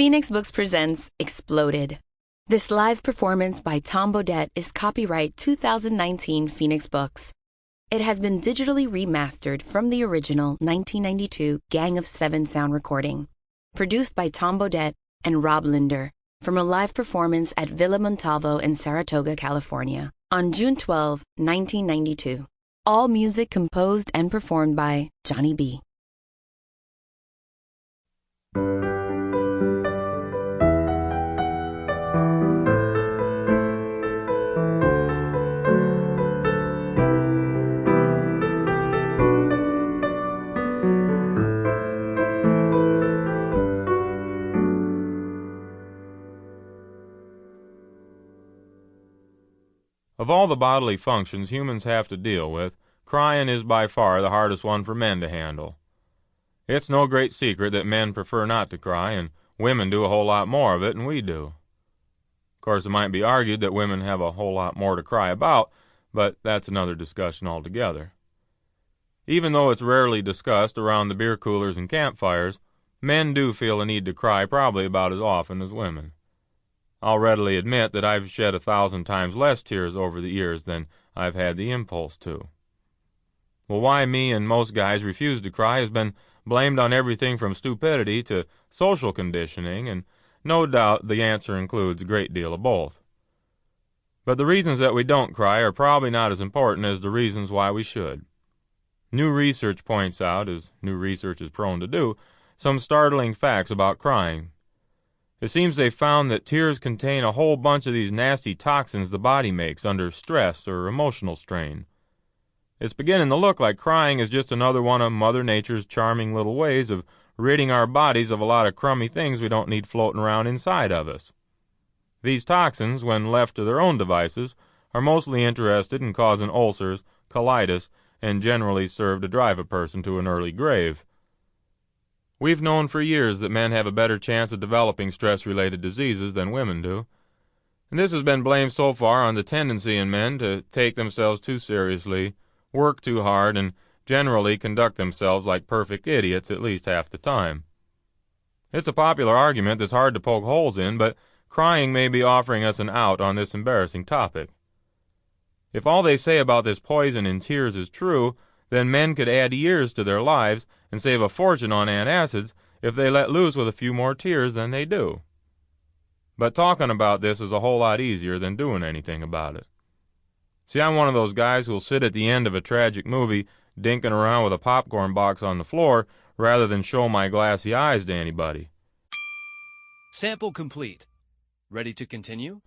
Phoenix Books presents Exploded. This live performance by Tom Bodett is copyright 2019 Phoenix Books. It has been digitally remastered from the original 1992 Gang of Seven sound recording, produced by Tom Bodett and Rob Linder, from a live performance at Villa Montalvo in Saratoga, California, on June 12, 1992. All music composed and performed by Johnny B. Of all the bodily functions humans have to deal with, crying is by far the hardest one for men to handle. It's no great secret that men prefer not to cry, and women do a whole lot more of it than we do. Of course, it might be argued that women have a whole lot more to cry about, but that's another discussion altogether. Even though it's rarely discussed around the beer coolers and campfires, men do feel a need to cry probably about as often as women. I'll readily admit that I've shed 1,000 times less tears over the years than I've had the impulse to. Well, why me and most guys refuse to cry has been blamed on everything from stupidity to social conditioning, and no doubt the answer includes a great deal of both. But the reasons that we don't cry are probably not as important as the reasons why we should. New research points out, as new research is prone to do, some startling facts about crying. It seems they found that tears contain a whole bunch of these nasty toxins the body makes under stress or emotional strain. It's beginning to look like crying is just another one of Mother Nature's charming little ways of ridding our bodies of a lot of crummy things we don't need floating around inside of us. These toxins, when left to their own devices, are mostly interested in causing ulcers, colitis, and generally serve to drive a person to an early grave. We've known for years that men have a better chance of developing stress-related diseases than women do, and this has been blamed so far on the tendency in men to take themselves too seriously, work too hard, and generally conduct themselves like perfect idiots at least half the time. It's a popular argument that's hard to poke holes in, but crying may be offering us an out on this embarrassing topic. If all they say about this poison in tears is true, then men could add years to their lives and save a fortune on antacids if they let loose with a few more tears than they do. But talking about this is a whole lot easier than doing anything about it. See, I'm one of those guys who'll sit at the end of a tragic movie dinking around with a popcorn box on the floor rather than show my glassy eyes to anybody. Sample complete. Ready to continue?